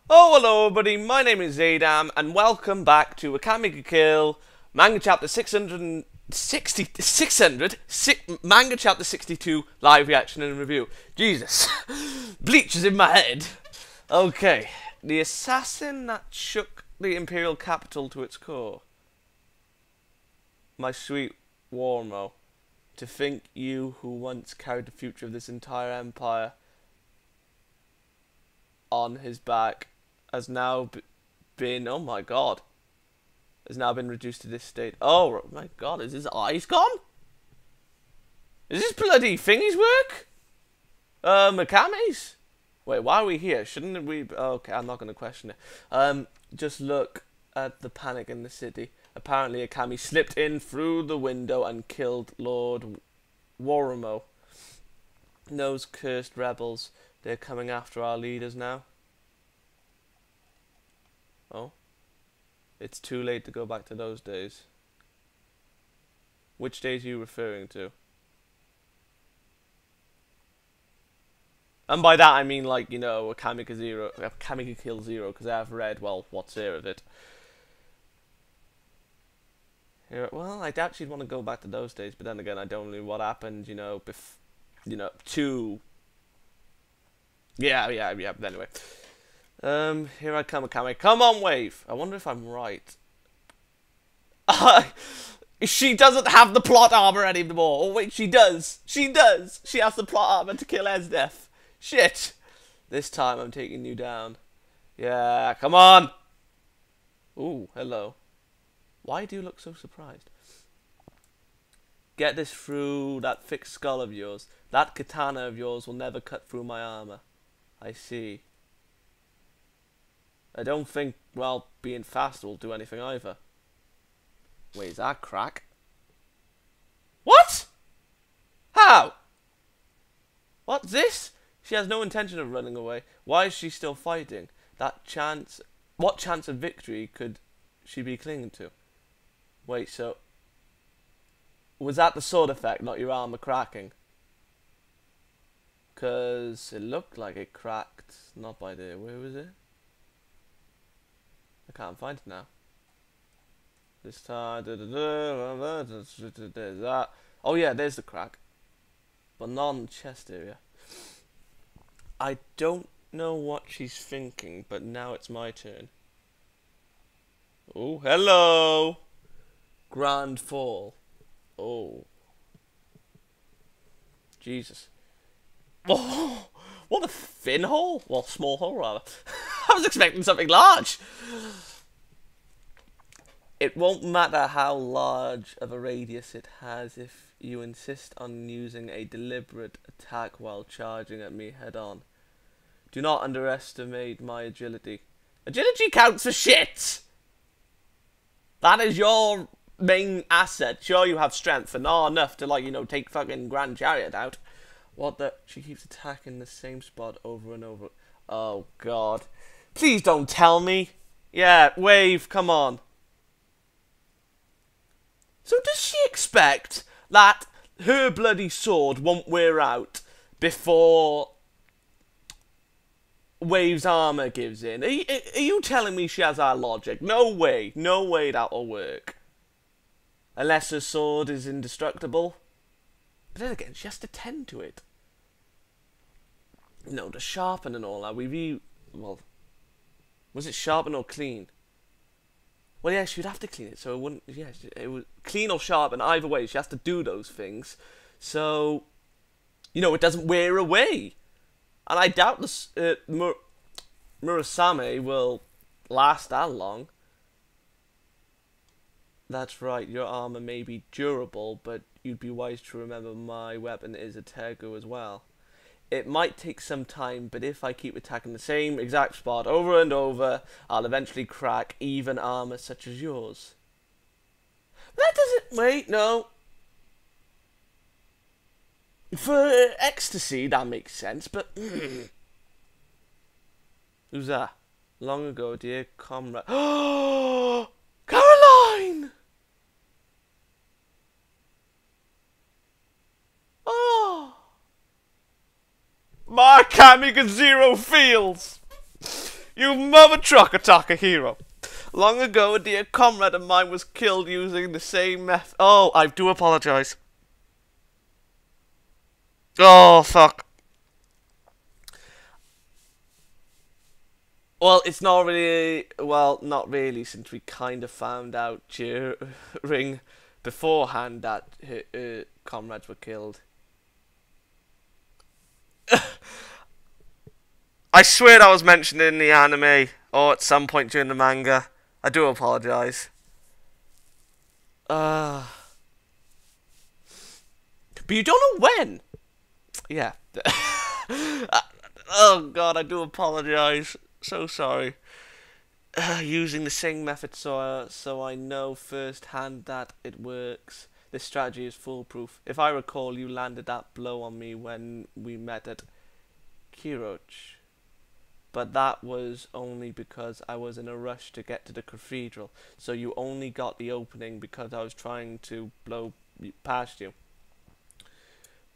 Oh, hello everybody, my name is Xaydam, and welcome back to Akame Ga Kill, Manga Chapter 600, Manga Chapter 62, live reaction and review. Jesus, bleach is in my head. Okay, the assassin that shook the Imperial capital to its core. My sweet Warmo, to think you who once carried the future of this entire empire on his back has now been, oh my god, has now been reduced to this state. Oh my god, is his eyes gone? Is this bloody thingy's work? Akame's? Wait, why are we here? Shouldn't we? Okay, I'm not going to question it. Just look at the panic in the city. Apparently Akame slipped in through the window and killed Lord Waramo. Those cursed rebels, they're coming after our leaders now. Oh, it's too late to go back to those days. Which days are you referring to? And by that I mean, like, you know, Akame Ga Kill Zero, because I have read, well, what's there of it. Here, well, I doubt she'd want to go back to those days, but then again, I don't know what happened, you know, to... Yeah, anyway. Here I come, Akame. Come on, Wave. I wonder if I'm right. She doesn't have the plot armor anymore. Oh, wait, she does. She does. She has the plot armor to kill Esdeath. Shit. This time I'm taking you down. Yeah, come on. Ooh, hello. Why do you look so surprised? Get this through that thick skull of yours. That katana of yours will never cut through my armor. I see. I don't think, well, being fast will do anything either. Wait, is that crack? What? How? What's this? She has no intention of running away. Why is she still fighting? That chance... What chance of victory could she be clinging to? Wait, so... Was that the sword effect, not your armor cracking? Because it looked like it cracked. Not by there. Where was it? I can't find it now. This time, there's that. Oh yeah, there's the crack, but not on the chest area. I don't know what she's thinking, but now it's my turn. Oh, hello! Grand fall. Oh. Jesus. Oh, what a thin hole. Well, small hole, rather. I was expecting something large. It won't matter how large of a radius it has if you insist on using a deliberate attack while charging at me head on. Do not underestimate my agility. Agility counts for shit! That is your main asset. Sure, you have strength, but not enough to, like, you know, take fucking Grand Chariot out. What the... She keeps attacking the same spot over and over. Oh, God. Please don't tell me. Yeah, Wave, come on. So does she expect that her bloody sword won't wear out before Wave's armor gives in? Are you telling me she has our logic? No way. No way that'll work. Unless her sword is indestructible. But then again, she has to tend to it. No, to sharpen and all that. Well, was it sharpen or clean? Well, yeah, she would have to clean it, so it wouldn't... Yeah, it would clean or sharpen. Either way, she has to do those things. So, you know, it doesn't wear away. And I doubt this Murasame will last that long. That's right, your armor may be durable, but you'd be wise to remember my weapon is a Tegu as well. It might take some time, but if I keep attacking the same exact spot over and over, I'll eventually crack even armor such as yours. That doesn't... Wait, no. For ecstasy, that makes sense, but... Who's that? Long ago, dear comrade... Oh! Caroline! My Akame Ga Zero feels. You mother trucker hero. Long ago, a dear comrade of mine was killed using the same method. Oh, I do apologise. Oh, fuck. Well, it's not really... Well, not really, since we kind of found out during... beforehand that her comrades were killed. I swear that was mentioned in the anime, or at some point during the manga. I do apologise. But you don't know when! Yeah. Oh god, I do apologise. So sorry. Using the same method so I know firsthand that it works. This strategy is foolproof. If I recall, you landed that blow on me when we met at Kiroch. But that was only because I was in a rush to get to the cathedral, so you only got the opening because I was trying to blow past you.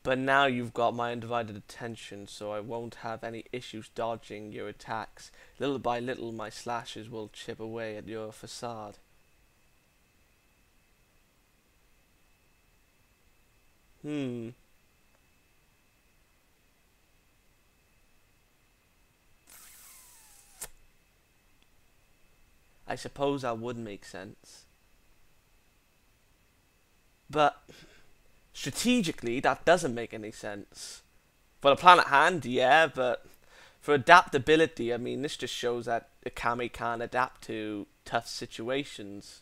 But now you've got my undivided attention, so I won't have any issues dodging your attacks. Little by little, my slashes will chip away at your facade. I suppose that would make sense. But strategically, that doesn't make any sense. For the plan at hand, yeah, but for adaptability, I mean, this just shows that Akame can adapt to tough situations.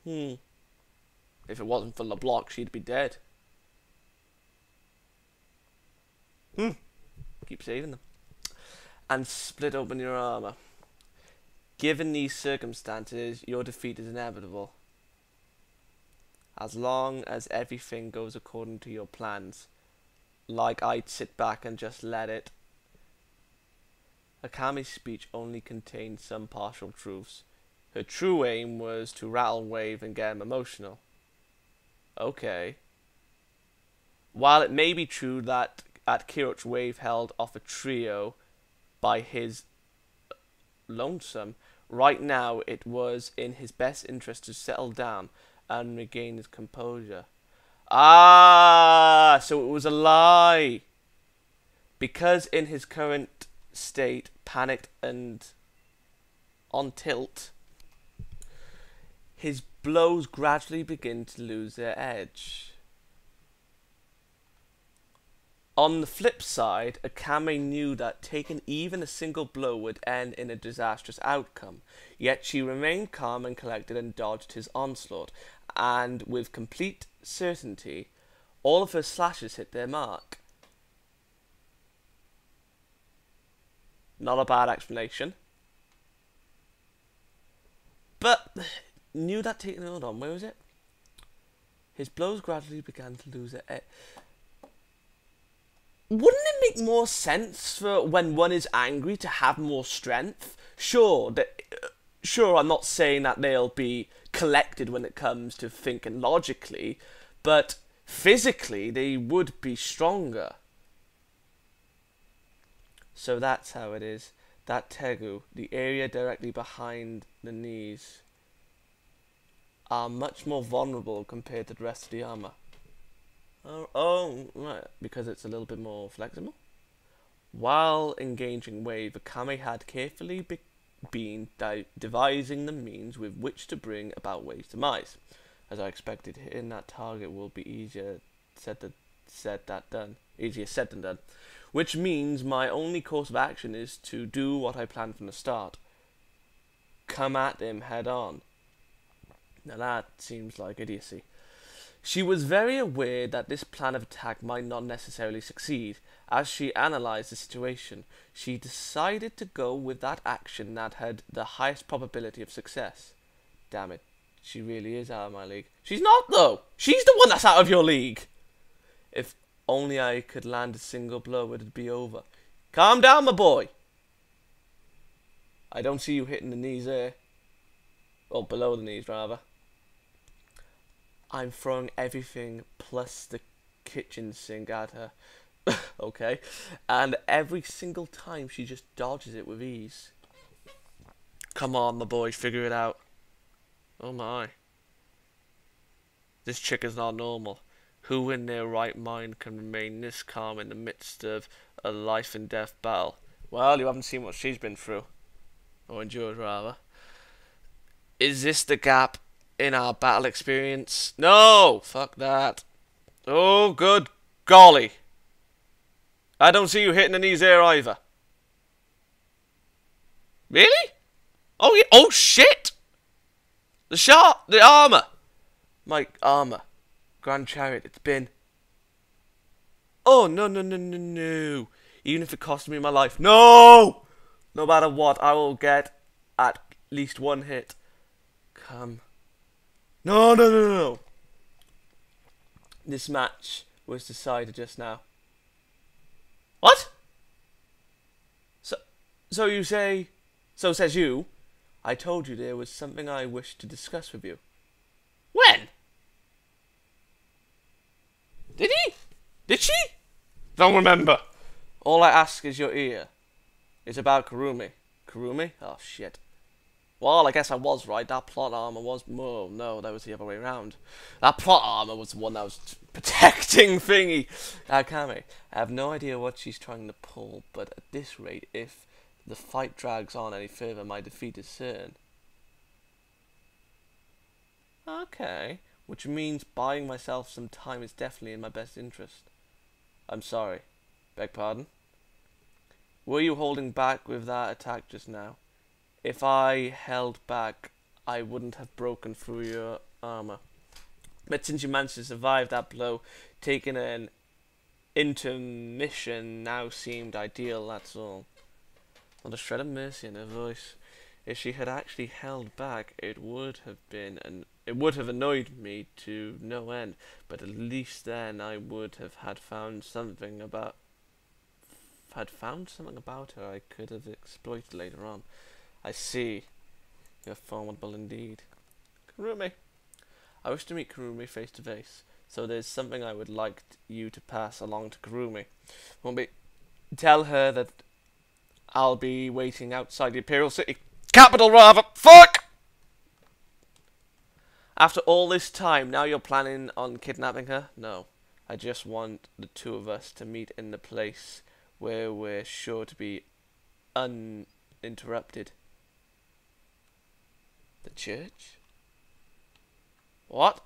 If it wasn't for the block, she'd be dead. Keep saving them. And split open your armor. Given these circumstances, your defeat is inevitable. As long as everything goes according to your plans. Like I'd sit back and just let it. Akame's speech only contained some partial truths. Her true aim was to rattle Wave and get him emotional. Okay. While it may be true that at Kiroch Wave held off a trio by his lonesome, right now it was in his best interest to settle down and regain his composure. Ah, so it was a lie. Because in his current state, panicked and on tilt, his blows gradually begin to lose their edge. On the flip side, Akame knew that taking even a single blow would end in a disastrous outcome, yet she remained calm and collected and dodged his onslaught, and with complete certainty, all of her slashes hit their mark. Not a bad explanation. But, knew that taking... Hold on, where was it? His blows gradually began to lose their edge. Wouldn't it make more sense for when one is angry to have more strength? Sure, I'm not saying that they'll be collected when it comes to thinking logically, but physically they would be stronger. So that's how it is. That tegu, the area directly behind the knees, are much more vulnerable compared to the rest of the armor. Oh, right, because it's a little bit more flexible. While engaging Wave, Akame had carefully been devising the means with which to bring about Wave's demise. As I expected, hitting that target will be easier said than done. Which means my only course of action is to do what I planned from the start. Come at him head on. Now that seems like idiocy. She was very aware that this plan of attack might not necessarily succeed. As she analysed the situation, she decided to go with that action that had the highest probability of success. Damn it, she really is out of my league. She's not, though! She's the one that's out of your league! If only I could land a single blow, it'd be over. Calm down, my boy! I don't see you hitting the knees there. Or below the knees, rather. I'm throwing everything plus the kitchen sink at her. Okay, and every single time she just dodges it with ease. Come on, my boy, figure it out. Oh my. This chick is not normal. Who in their right mind can remain this calm in the midst of a life and death battle? Well, you haven't seen what she's been through. Or endured, rather. Is this the gap in our battle experience? No! Fuck that. Oh, good golly. I don't see you hitting the knees there either. Really? Oh, yeah. Oh, shit! The armor! My armor. Grand Chariot, it's been... Oh, no, no, no, no, no. Even if it cost me my life. No! No matter what, I will get at least one hit. Come. No, no, no, no. This match was decided just now. What? So you say... So says you. I told you there was something I wished to discuss with you. When? Did he? Did she? Don't remember. All I ask is your ear. It's about Kurome. Kurome? Oh, shit. Well, I guess I was right. That plot armor was... Oh, no, that was the other way around. That plot armor was the one that was protecting thingy. Akame. I have no idea what she's trying to pull, but at this rate, if the fight drags on any further, my defeat is certain. Okay. Which means buying myself some time is definitely in my best interest. I'm sorry. Beg pardon? Were you holding back with that attack just now? If I held back, I wouldn't have broken through your armor. But since you managed to survive that blow, taking an intermission now seemed ideal, that's all. Not a shred of mercy in her voice. If she had actually held back, it would have annoyed me to no end. But at least then I would have found something about her I could have exploited later on. I see. You're formidable indeed. Kurome. I wish to meet Kurome face to face. So there's something I would like you to pass along to Kurome. Tell her that I'll be waiting outside the Imperial City. Capital, rather. Fuck! After all this time, now you're planning on kidnapping her? No. I just want the two of us to meet in the place where we're sure to be uninterrupted. The church? What?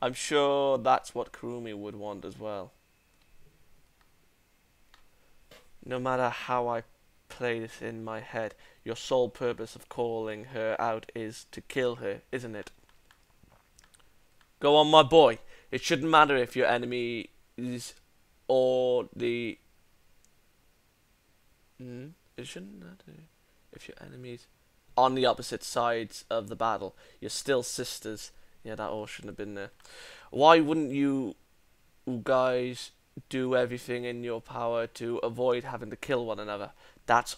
I'm sure that's what Kurome would want as well. No matter how I play this in my head, your sole purpose of calling her out is to kill her, isn't it? Go on, my boy. It shouldn't matter if your enemy is or the... It shouldn't matter if your enemies on the opposite sides of the battle. You're still sisters. Yeah, that all shouldn't have been there. Why wouldn't you guys do everything in your power to avoid having to kill one another? That's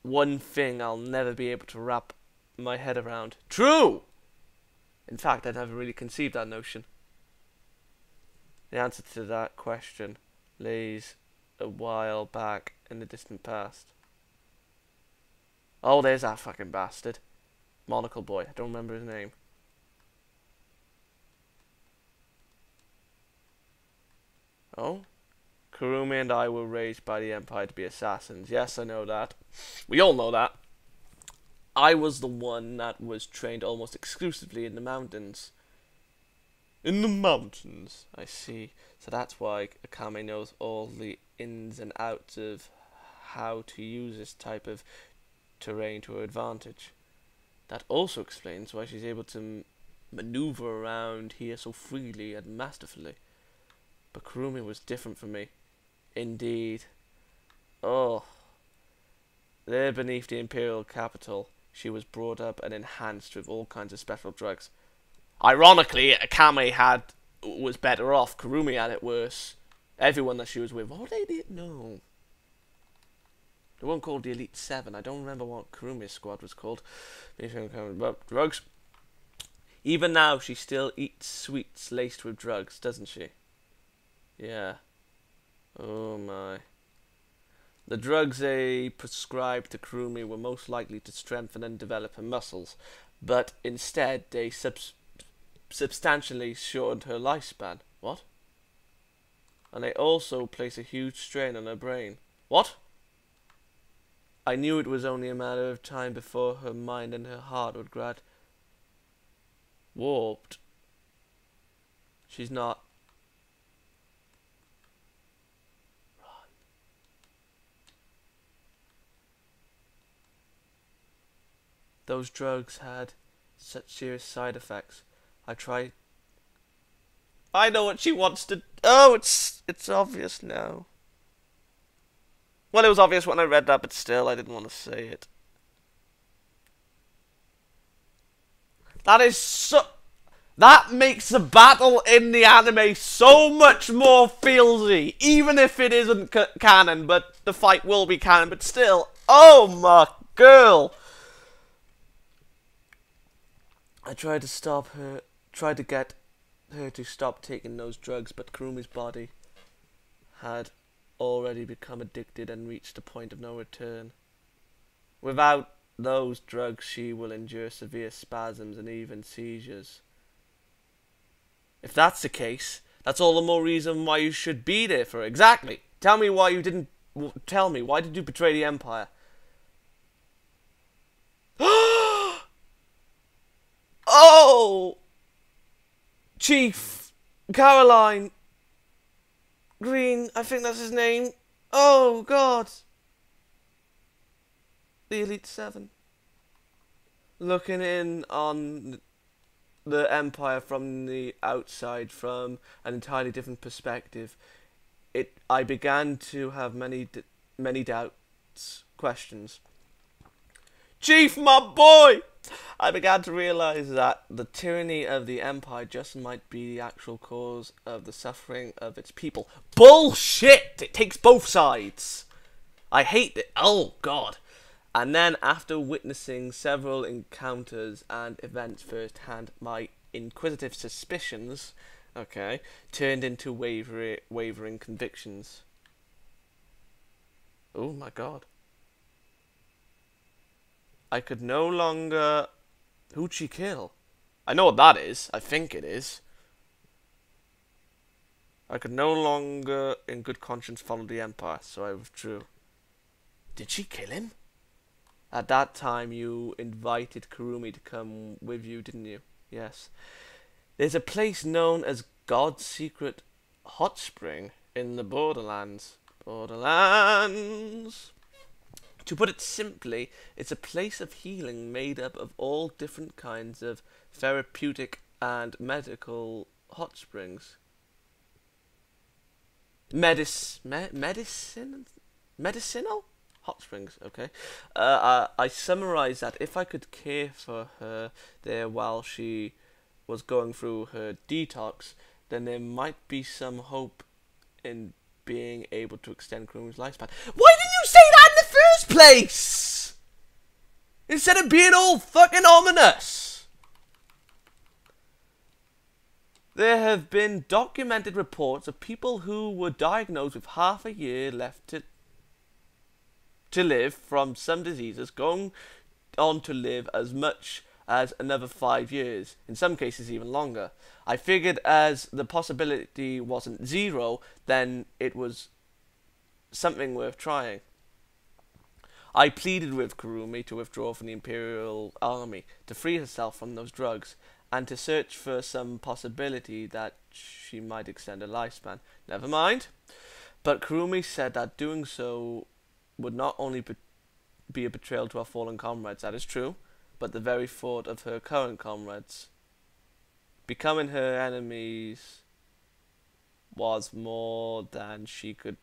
one thing I'll never be able to wrap my head around. True! In fact, I never really conceived that notion. The answer to that question lays a while back in the distant past. Oh, there's that fucking bastard. Monocle boy. I don't remember his name. Oh? Kurome and I were raised by the Empire to be assassins. Yes, I know that. We all know that. I was the one that was trained almost exclusively in the mountains. In the mountains, I see. So that's why Akame knows all the ins and outs of how to use this type of terrain to her advantage. That also explains why she's able to maneuver around here so freely and masterfully. But Kurome was different from me. Indeed. Oh. There beneath the Imperial capital, she was brought up and enhanced with all kinds of special drugs. Ironically, Akame was better off. Kurome had it worse. Everyone that she was with, what they did? No. They weren't called the Elite Seven. I don't remember what Kurume's squad was called. But drugs. Even now, she still eats sweets laced with drugs, doesn't she? Yeah. Oh my. The drugs they prescribed to Kurome were most likely to strengthen and develop her muscles, but instead they substantially shortened her lifespan. What? And they also place a huge strain on her brain. What? I knew it was only a matter of time before her mind and her heart would grad warped. She's not. Run. Those drugs had such serious side effects. I know what she wants to. Oh, it's obvious now. Well, it was obvious when I read that, but still, I didn't want to say it. That is so. That makes the battle in the anime so much more feelsy, even if it isn't canon. But the fight will be canon. But still, oh my girl! I tried to stop her. Tried to get her to stop taking those drugs, but Kurume's body had already become addicted and reached a point of no return. Without those drugs, she will endure severe spasms and even seizures. If that's the case, that's all the more reason why you should be there for her. Exactly. Tell me why you didn't tell me. Why did you betray the Empire? Oh! Chief Caroline Green, I think that's his name. Oh, God. The Elite Seven. Looking in on the Empire from the outside, from an entirely different perspective, I began to have many doubts, questions. Chief, my boy! I began to realize that the tyranny of the Empire just might be the actual cause of the suffering of its people. Bullshit! It takes both sides. I hate it. Oh, God. And then, after witnessing several encounters and events firsthand, my inquisitive suspicions, turned into wavering convictions. Oh, my God. I could no longer... Who'd she kill? I know what that is. I think it is. I could no longer, in good conscience, follow the Empire, so I withdrew. Did she kill him? At that time, you invited Kurome to come with you, didn't you? Yes. There's a place known as God's Secret Hot Spring in the Borderlands. Borderlands! To put it simply, it's a place of healing made up of all different kinds of therapeutic and medical hot springs. Medicinal hot springs, okay. I summarized that if I could care for her there while she was going through her detox, then there might be some hope in being able to extend Kurume's lifespan. Why didn't you say that in the first place? Instead of being all fucking ominous. There have been documented reports of people who were diagnosed with half a year left to live from some diseases going on to live as much as another 5 years, in some cases even longer. I figured as the possibility wasn't zero, then it was something worth trying. I pleaded with Kurome to withdraw from the Imperial Army, to free herself from those drugs, and to search for some possibility that she might extend her lifespan. Never mind. But Kurome said that doing so would not only be a betrayal to our fallen comrades, that is true, but the very thought of her current comrades becoming her enemies was more than she could...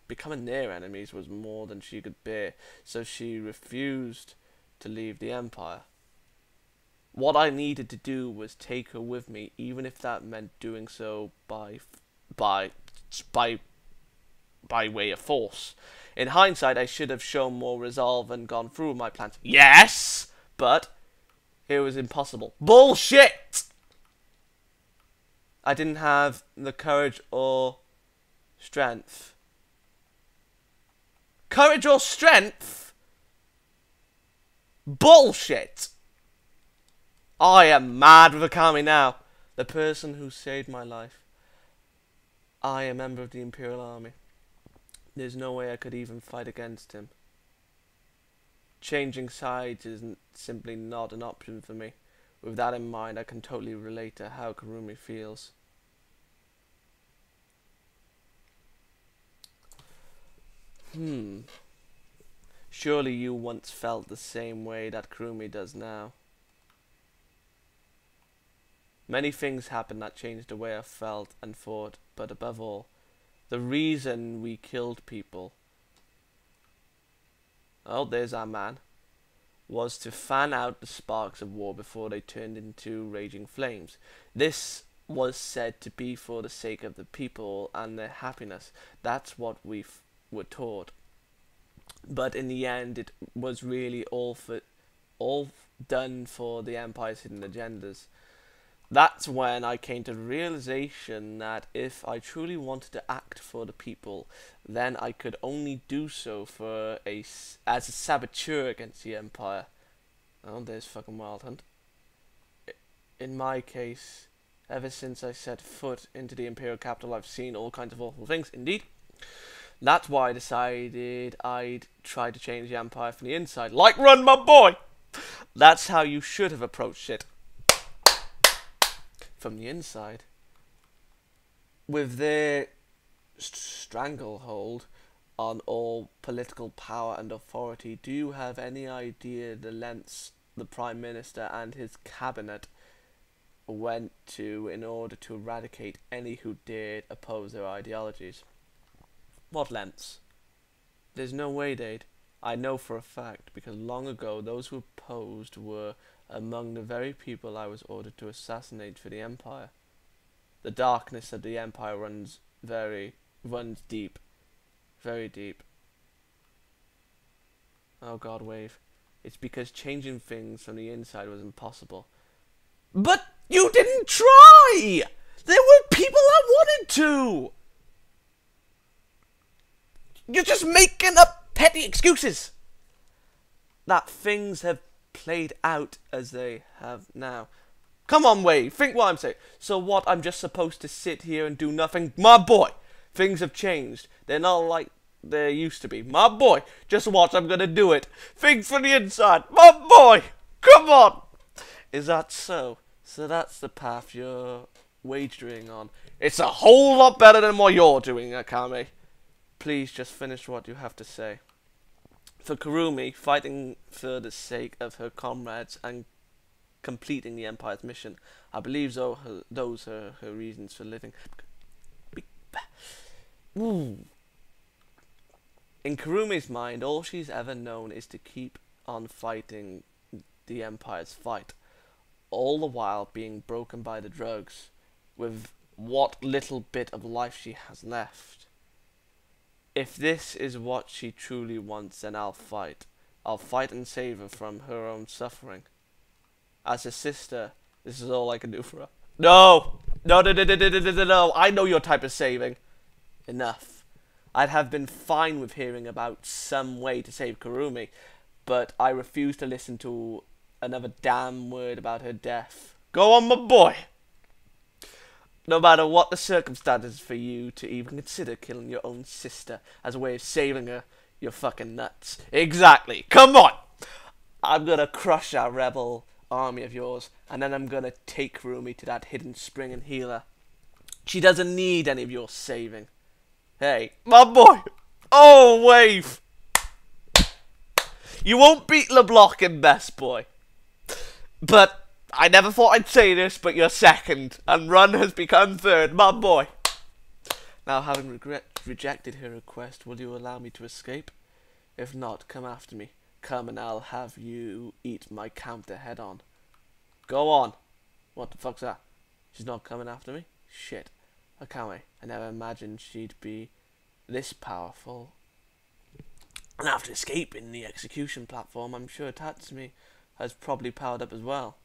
Becoming their enemies was more than she could bear, so she refused to leave the Empire. What I needed to do was take her with me, even if that meant doing so by way of force. In hindsight, I should have shown more resolve and gone through with my plans. Yes, but it was impossible. Bullshit! I didn't have the courage or Strength. Courage or strength? Bullshit! I am mad with Akame now. The person who saved my life. I am a member of the Imperial Army. There's no way I could even fight against him. Changing sides is simply not an option for me. With that in mind, I can totally relate to how Kurome feels. Surely you once felt the same way that Kurome does now. Many things happened that changed the way I felt and thought, but above all, the reason we killed people, oh, there's our man, was to fan out the sparks of war before they turned into raging flames. This was said to be for the sake of the people and their happiness. That's what we were taught. But in the end, it was really all done for the Empire's hidden agendas. That's when I came to the realization that if I truly wanted to act for the people, then I could only do so as a saboteur against the Empire. Oh, there's fucking Wild Hunt. In my case, ever since I set foot into the Imperial capital, I've seen all kinds of awful things. Indeed. That's why I decided I'd try to change the Empire from the inside. Like Run, my boy! That's how you should have approached it. From the inside. With their stranglehold on all political power and authority, do you have any idea the lengths the Prime Minister and his cabinet went to in order to eradicate any who dared oppose their ideologies? What lengths? There's no way they'd. I know for a fact, because long ago those who opposed were among the very people I was ordered to assassinate for the Empire. The darkness of the Empire runs deep. Very deep. Oh God, Wave. It's because changing things from the inside was impossible. But you didn't try! There were people that wanted to! You're just making up petty excuses! That things have played out as they have now. Come on, Wave, think what I'm saying. So what, I'm just supposed to sit here and do nothing? My boy, things have changed. They're not like they used to be. My boy, just watch, I'm gonna do it. Think from the inside. My boy, come on. Is that so? So that's the path you're wagering on. It's a whole lot better than what you're doing, Akame. Please just finish what you have to say. For Kurome, fighting for the sake of her comrades and completing the Empire's mission, I believe those are her reasons for living. Ooh. In Kurome's mind, all she's ever known is to keep on fighting the Empire's fight, all the while being broken by the drugs, with what little bit of life she has left. If this is what she truly wants, then I'll fight. I'll fight and save her from her own suffering. As a sister, this is all I can do for her. No! No, no, no, no, no, no, no, no. I know your type of saving. Enough. I'd have been fine with hearing about some way to save Kurome, but I refuse to listen to another damn word about her death. Go on, my boy! No matter what the circumstances for you to even consider killing your own sister as a way of saving her, you're fucking nuts. Exactly. Come on! I'm gonna crush that rebel army of yours, and then I'm gonna take Kurome to that hidden spring and heal her. She doesn't need any of your saving. Hey, my boy! Oh, Wave! You won't beat LeBlanc in Best Boy. But I never thought I'd say this, but you're second, and Run has become third, my boy. Now, having rejected her request, will you allow me to escape? If not, come after me. Come and I'll have you eat my counter head on. Go on. What the fuck's that? She's not coming after me? Shit. Akame, I never imagined she'd be this powerful. And after escaping the execution platform, I'm sure Tatsumi has probably powered up as well.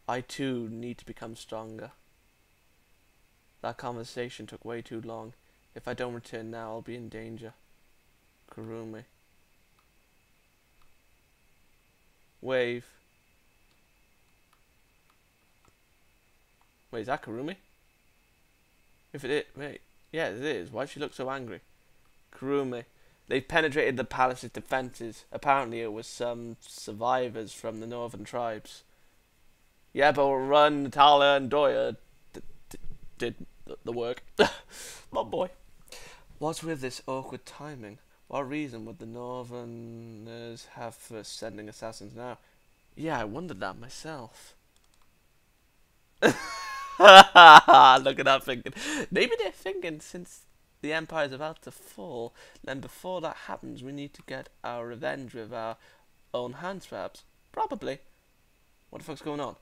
I too need to become stronger. That conversation took way too long. If I don't return now, I'll be in danger. Kurome. Wave. Wait, is that Kurome? If it is, wait. Yeah, it is. Why does she look so angry? Kurome. They've penetrated the palace's defences. Apparently it was some survivors from the northern tribes. Yeah, but Run, Tala, and Doya did the work. My boy. What's with this awkward timing? What reason would the northerners have for sending assassins now? Yeah, I wondered that myself. Look at that thinking. Maybe they're thinking since the Empire's about to fall, then before that happens we need to get our revenge with our own hands perhaps. Probably. What the fuck's going on?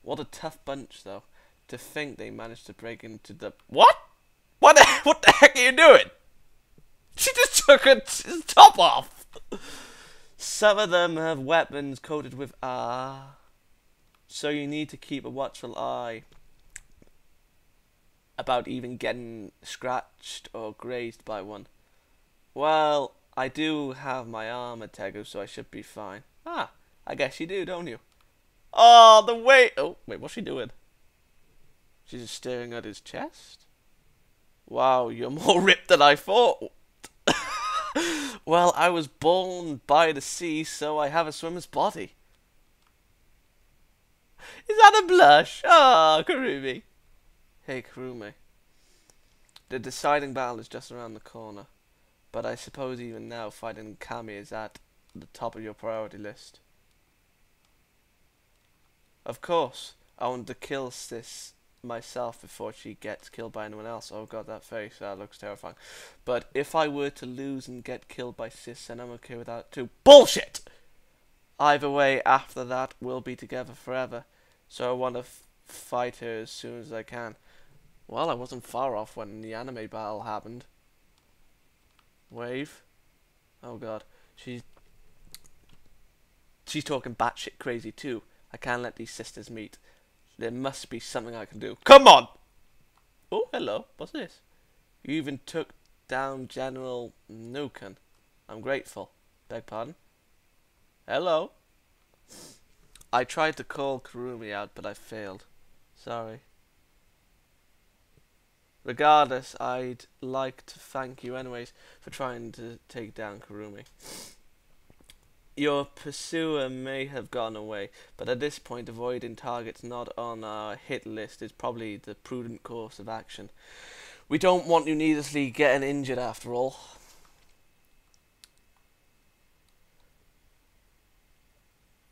What a tough bunch though. To think they managed to break into the... What? What the heck are you doing? She just took her top off. Some of them have weapons coated with so you need to keep a watchful eye about even getting scratched or grazed by one. Well, I do have my armor, Tegu, so I should be fine. Ah, I guess you do, don't you? Oh, the way... Oh, wait, what's she doing? She's just staring at his chest? Wow, you're more ripped than I thought. Well, I was born by the sea, so I have a swimmer's body. Is that a blush? Ah, Kurome. Hey, Kurome. The deciding battle is just around the corner. But I suppose even now fighting Kami is at the top of your priority list. Of course, I want to kill Sis myself before she gets killed by anyone else. Oh god, that face, that looks terrifying. But if I were to lose and get killed by Sis, then I'm okay with that too. Bullshit! Either way, after that, we'll be together forever. So I want to fight her as soon as I can. Well, I wasn't far off when the anime battle happened. Wave. Oh god. She's talking batshit crazy too. I can't let these sisters meet. There must be something I can do. Come on! Oh, hello. What's this? You even took down General Nukan. I'm grateful. Beg pardon? Hello? I tried to call Kurome out, but I failed. Sorry. Regardless, I'd like to thank you anyways for trying to take down Kurome. Your pursuer may have gone away, but at this point avoiding targets not on our hit list is probably the prudent course of action. We don't want you needlessly getting injured after all.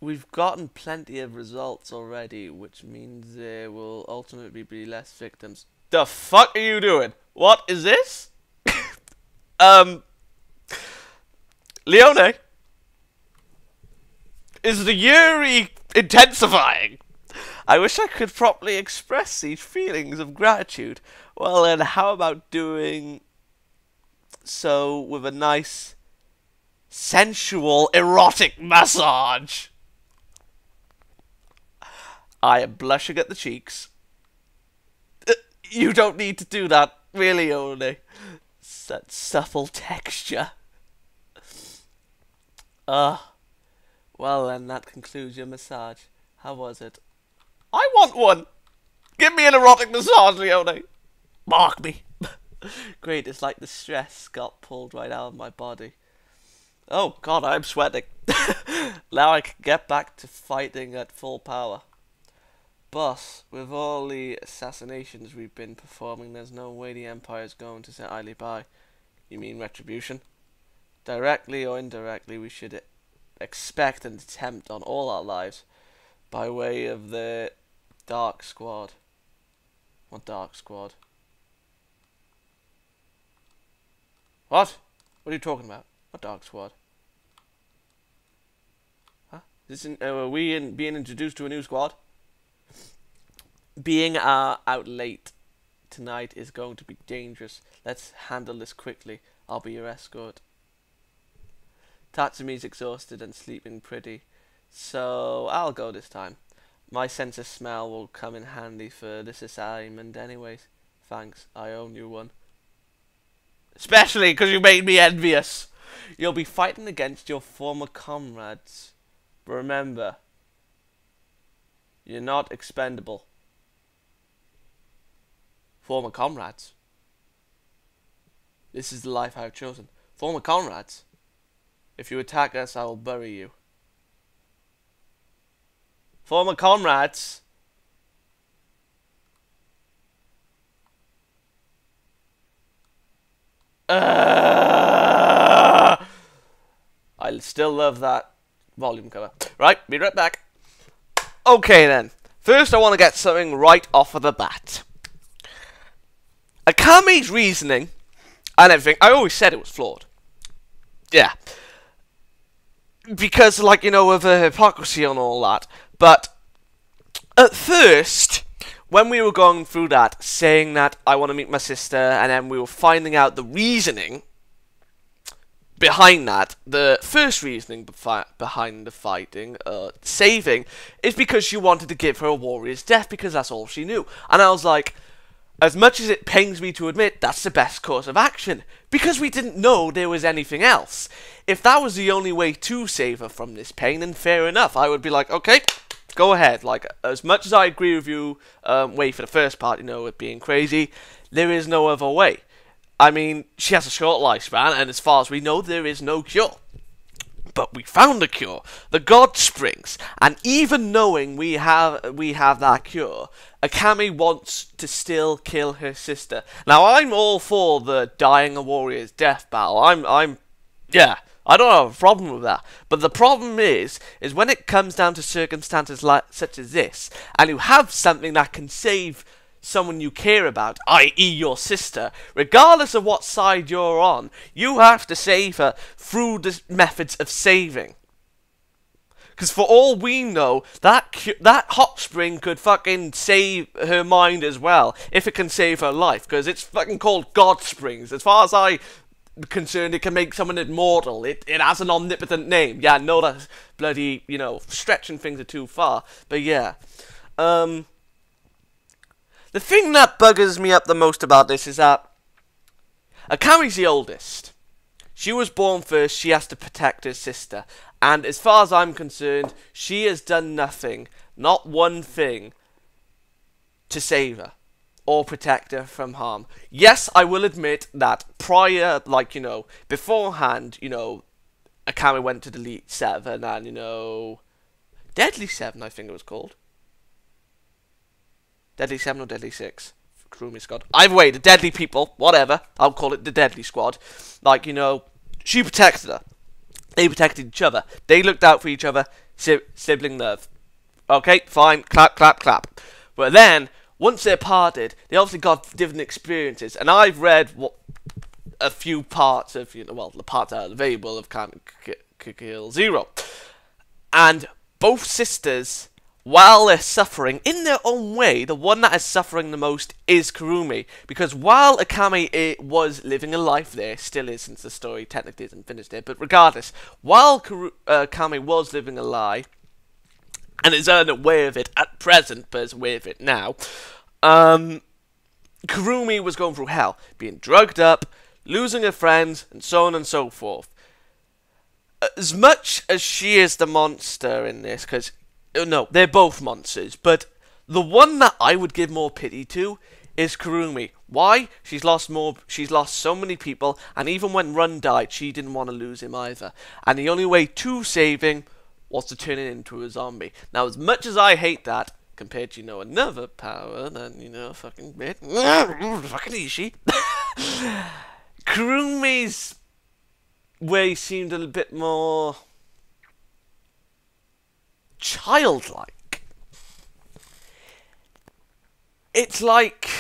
We've gotten plenty of results already, which means there will ultimately be less victims. The fuck are you doing? What is this? Leone? Is the Yuri intensifying? I wish I could properly express these feelings of gratitude. Well then, how about doing so with a nice, sensual, erotic massage? I am blushing at the cheeks. You don't need to do that, really, only. That supple texture. Well then, that concludes your massage. How was it? I want one! Give me an erotic massage, Leone! Mark me! Great, it's like the stress got pulled right out of my body. Oh god, I'm sweating. Now I can get back to fighting at full power. Boss, with all the assassinations we've been performing, there's no way the Empire's going to sit idly by. You mean retribution? Directly or indirectly, we should expect an attempt on all our lives by way of the Dark Squad. What Dark Squad? What? What are you talking about? What Dark Squad? Huh? Are we being introduced to a new squad? Being out late tonight is going to be dangerous. Let's handle this quickly. I'll be your escort. Tatsumi's exhausted and sleeping pretty, so I'll go this time. My sense of smell will come in handy for this assignment anyways. Thanks, I own you one. Especially because you made me envious. You'll be fighting against your former comrades. But remember, you're not expendable. Former comrades. This is the life I've chosen. Former comrades. If you attack us, I will bury you. Former comrades. I still love that volume cover. Right, be right back. Okay then. First I want to get something right off of the bat. Akame's reasoning and everything, I always said it was flawed. Yeah. Because, like, you know, of the hypocrisy and all that. But at first, when we were going through that, saying that I want to meet my sister, and then we were finding out the reasoning behind that, the first reasoning behind the fighting, saving, is because she wanted to give her a warrior's death, because that's all she knew. And I was like, as much as it pains me to admit, that's the best course of action, because we didn't know there was anything else. If that was the only way to save her from this pain, then fair enough. I would be like, okay, go ahead. Like, as much as I agree with you, way for the first part, you know, it being crazy, there is no other way. I mean, she has a short lifespan, and as far as we know, there is no cure. But we found a cure, the God Springs, and even knowing we have that cure, Akame wants to still kill her sister. Now, I'm all for the dying a warrior's death battle. Yeah, I don't have a problem with that. But the problem is when it comes down to circumstances such as this, and you have something that can save someone you care about, i.e. your sister, regardless of what side you're on, you have to save her through the methods of saving. Because for all we know, that hot spring could fucking save her mind as well, if it can save her life, because it's fucking called God Springs. As far as I'm concerned, it can make someone immortal. It has an omnipotent name. Yeah, I know that's bloody, you know, stretching things are too far, but yeah. The thing that buggers me up the most about this is that Akame's the oldest. She was born first, she has to protect her sister. And as far as I'm concerned, she has done nothing, not one thing, to save her or protect her from harm. Yes, I will admit that prior, like, you know, beforehand, you know, Akame went to Delete 7 and, you know, Deadly 7 I think it was called. Deadly 7 or Deadly 6? Kurome Squad. Either way, the Deadly people, whatever, I'll call it the Deadly Squad. Like, you know, she protected her. They protected each other. They looked out for each other. Sibling love. Okay, fine. Clap, clap, clap. But then, once they're parted, they obviously got different experiences. And I've read a few parts of, you know, well, the parts that are available of Akame Ga Kill Zero. And both sisters, while they're suffering, in their own way, the one that is suffering the most is Kurome. Because while Akame was living a life there, still is since the story technically isn't finished there, but regardless, while Akame was living a lie, and is unaware of it at present, but is aware of it now, Kurome was going through hell, being drugged up, losing her friends, and so on and so forth. As much as she is the monster in this, because no, they're both monsters, but the one that I would give more pity to is Kurome. Why? She's lost so many people, and even when Run died, she didn't want to lose him either. And the only way to save him was to turn it into a zombie. Now, as much as I hate that, compared to, you know, another power, then, you know, fucking bit, fucking Ishi, Kurome's way seemed a little bit more childlike. It's like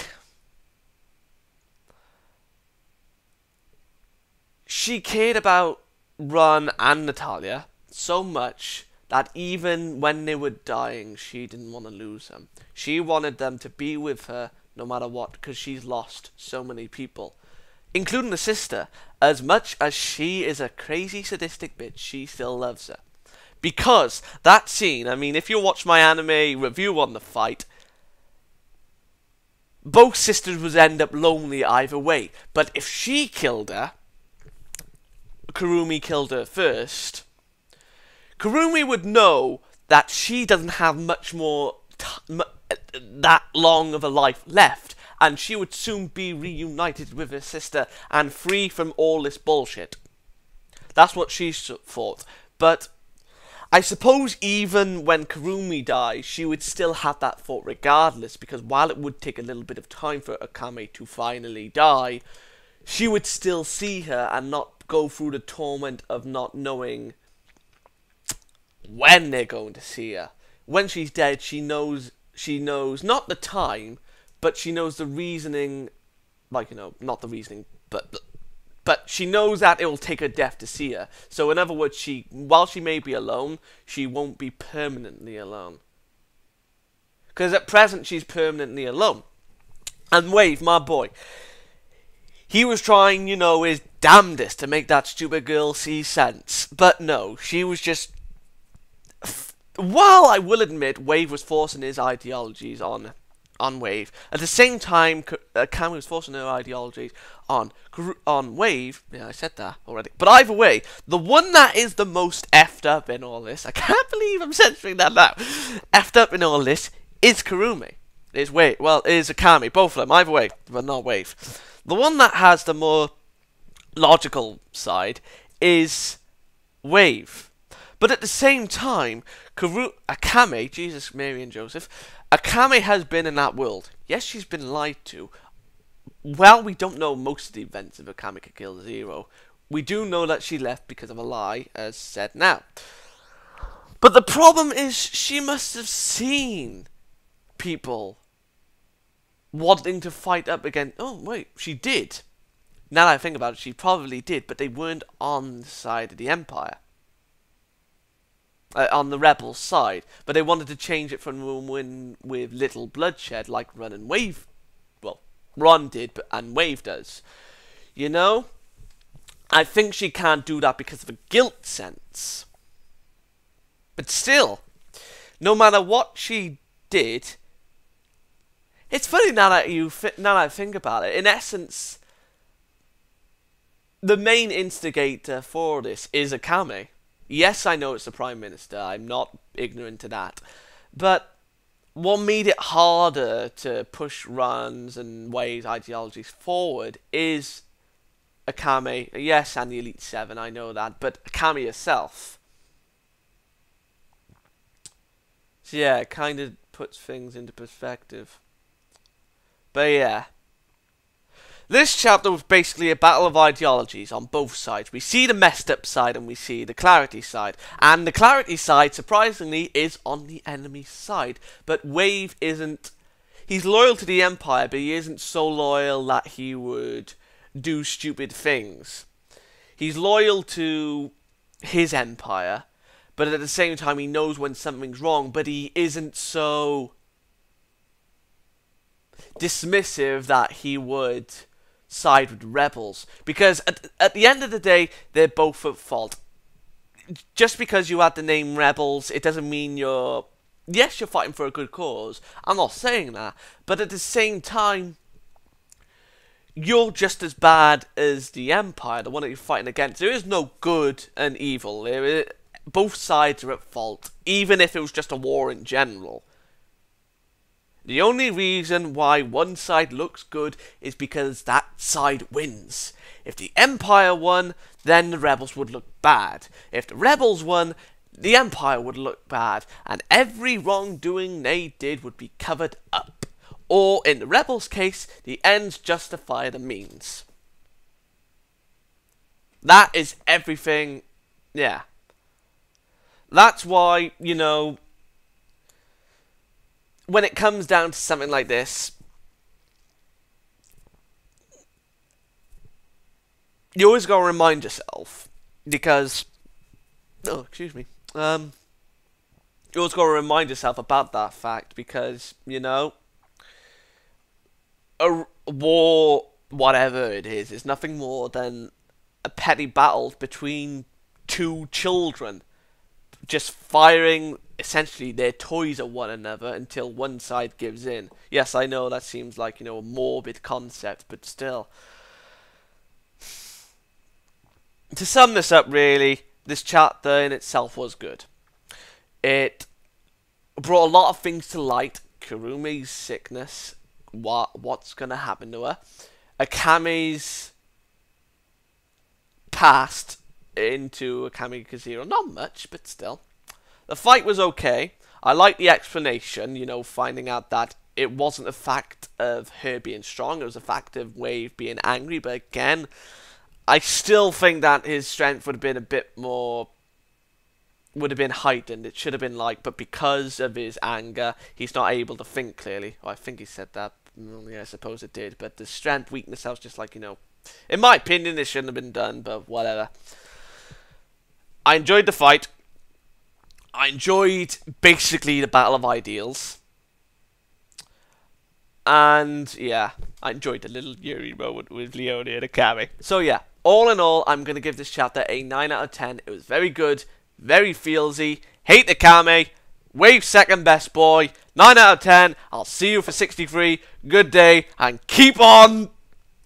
she cared about Run and Natalia so much that even when they were dying, she didn't want to lose them. She wanted them to be with her no matter what, because she's lost so many people, including the sister. As much as she is a crazy sadistic bitch, she still loves her. Because that scene, I mean, if you watch my anime review on the fight, both sisters would end up lonely either way. But if she killed her, Kurome killed her first, Kurome would know that she doesn't have much more that long of a life left, and she would soon be reunited with her sister and free from all this bullshit. That's what she thought. But I suppose even when Kurome dies, she would still have that thought regardless, because while it would take a little bit of time for Akame to finally die, she would still see her and not go through the torment of not knowing when they're going to see her. When she's dead, she knows not the time, but she knows the reasoning, like, you know, not the reasoning, but she knows that it will take her death to see her. So in other words, while she may be alone, she won't be permanently alone. Because at present, she's permanently alone. And Wave, my boy, he was trying, you know, his damnedest to make that stupid girl see sense. But no, she was just... While I will admit Wave was forcing his ideologies on Wave, at the same time Akame was forcing her ideologies on Wave. Yeah, I said that already. But either way, the one that is the most effed up in all this, I can't believe I'm censoring that now, effed up in all this is Kurome. Is Akame, both of them, either way, but not Wave. The one that has the more logical side is Wave. But at the same time, Akame, Jesus, Mary and Joseph, Akame has been in that world. Yes, she's been lied to. Well, we don't know most of the events of Akame Ga Kill Zero. We do know that she left because of a lie, as said now. But the problem is, she must have seen people wanting to fight up against... Oh, wait, she did. Now that I think about it, she probably did, but they weren't on the side of the Empire. On the rebels' side, but they wanted to change it from win with little bloodshed, like Run and Wave. Well, Ron did, and Wave does. You know, I think she can't do that because of a guilt sense. But still, no matter what she did, it's funny now that I think about it. In essence, the main instigator for this is Akame. Yes, I know it's the Prime Minister, I'm not ignorant to that. But what made it harder to push Run's and Wave's ideologies forward is Akame. Yes, and the Elite Seven, I know that, but Akame herself. So yeah, it kind of puts things into perspective. But yeah. This chapter was basically a battle of ideologies on both sides. We see the messed up side and we see the clarity side. And the clarity side, surprisingly, is on the enemy side. But Wave isn't... He's loyal to the Empire, but he isn't so loyal that he would do stupid things. He's loyal to his Empire, but at the same time he knows when something's wrong, but he isn't so dismissive that he would side with rebels, because at the end of the day they're both at fault. Just because you had the name rebels, it doesn't mean you're fighting for a good cause. I'm not saying that, but at the same time you're just as bad as the Empire, the one that you're fighting against. There is no good and evil. Both sides are at fault, even if it was just a war in general. The only reason why one side looks good is because that side wins. If the Empire won, then the rebels would look bad. If the rebels won, the Empire would look bad. And every wrongdoing they did would be covered up. Or, in the rebels' case, the ends justify the means. That is everything, yeah. That's why, you know, when it comes down to something like this, you always got to remind yourself, because, oh, excuse me, you always got to remind yourself about that fact, because, you know, a war, whatever it is nothing more than a petty battle between two children, just firing a essentially they're toys of one another until one side gives in. Yes, I know that seems like, a morbid concept, but still. To sum this up, really, this chapter in itself was good. It brought a lot of things to light. Kurome's sickness, what's going to happen to her. Akame's past into Akame Ga Zero. Not much, but still. The fight was okay. I like the explanation, finding out that it wasn't a fact of her being strong, it was a fact of Wave being angry, but again, I still think that his strength would have been a bit more, would have been heightened. It should have been but because of his anger, he's not able to think clearly. Oh, I think he said that. Yeah, I suppose it did, but the strength, weakness, I was just in my opinion, it shouldn't have been done, but whatever. I enjoyed the fight. I enjoyed basically the battle of ideals. And yeah, I enjoyed the little Yuri moment with Leone and Akame. So yeah, all in all, I'm going to give this chapter a 9 out of 10. It was very good, very feelsy. Hate Akame. Wave second best boy. 9 out of 10. I'll see you for 63. Good day, and keep on.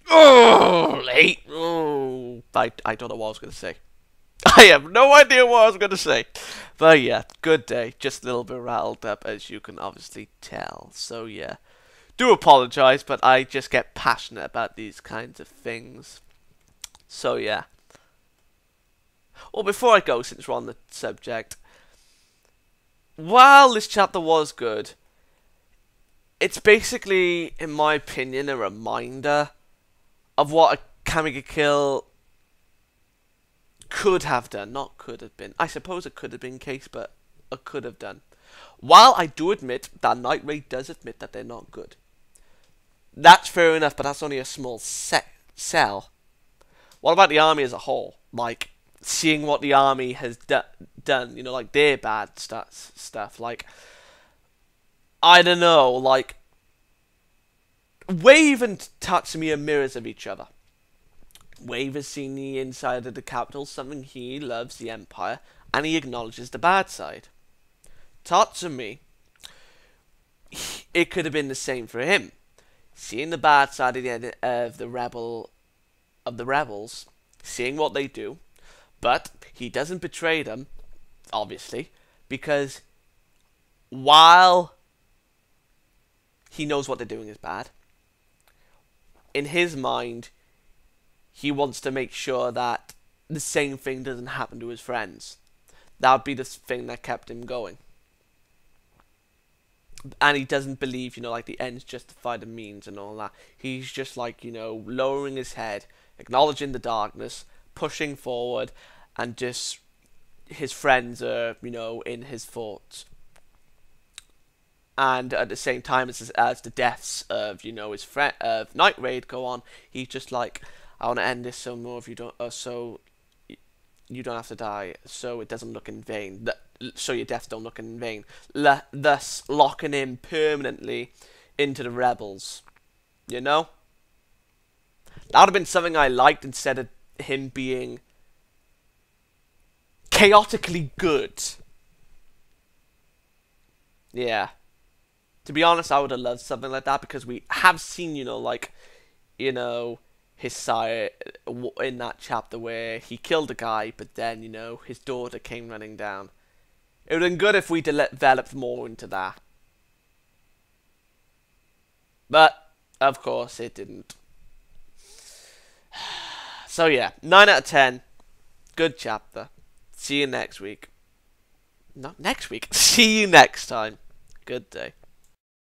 Oh, late. Oh, I don't know what I was going to say. I have no idea what I was going to say. But yeah, good day. Just a little bit rattled up, as you can obviously tell. So yeah, do apologise, but I just get passionate about these kinds of things. So yeah. Well, before I go, since we're on the subject, while this chapter was good, it's basically, in my opinion, a reminder of what Akame Ga Kill could have done, not could have been. I suppose it could have been case, but it could have done. While I do admit that Night Raid does admit that they're not good. That's fair enough, but that's only a small cell. What about the army as a whole? Seeing what the army has done, their bad stuff. I don't know, Wave and Tatsumi are mirrors of each other. Wave has seen the inside of the capital, something he loves, the Empire, and he acknowledges the bad side. Tatsumi, it could have been the same for him. Seeing the bad side of the rebels, seeing what they do, but he doesn't betray them, obviously, because while he knows what they're doing is bad, in his mind, he wants to make sure that the same thing doesn't happen to his friends. That would be the thing that kept him going. And he doesn't believe, the ends justify the means and all that. He's just lowering his head, acknowledging the darkness, pushing forward, and just his friends are, in his thoughts. And at the same time, as the deaths of, his friend of Night Raid go on, he's just I want to end this so more of you don't, so you don't have to die, so it doesn't look in vain, so your deaths don't look in vain, thus locking him permanently into the rebels. That would have been something I liked instead of him being chaotically good. Yeah. To be honest, I would have loved something like that, because we have seen, his sire in that chapter where he killed a guy, but then, his daughter came running down. It would have been good if we developed more into that. But, of course, it didn't. So yeah, 9 out of 10. Good chapter. See you next week. Not next week. See you next time. Good day.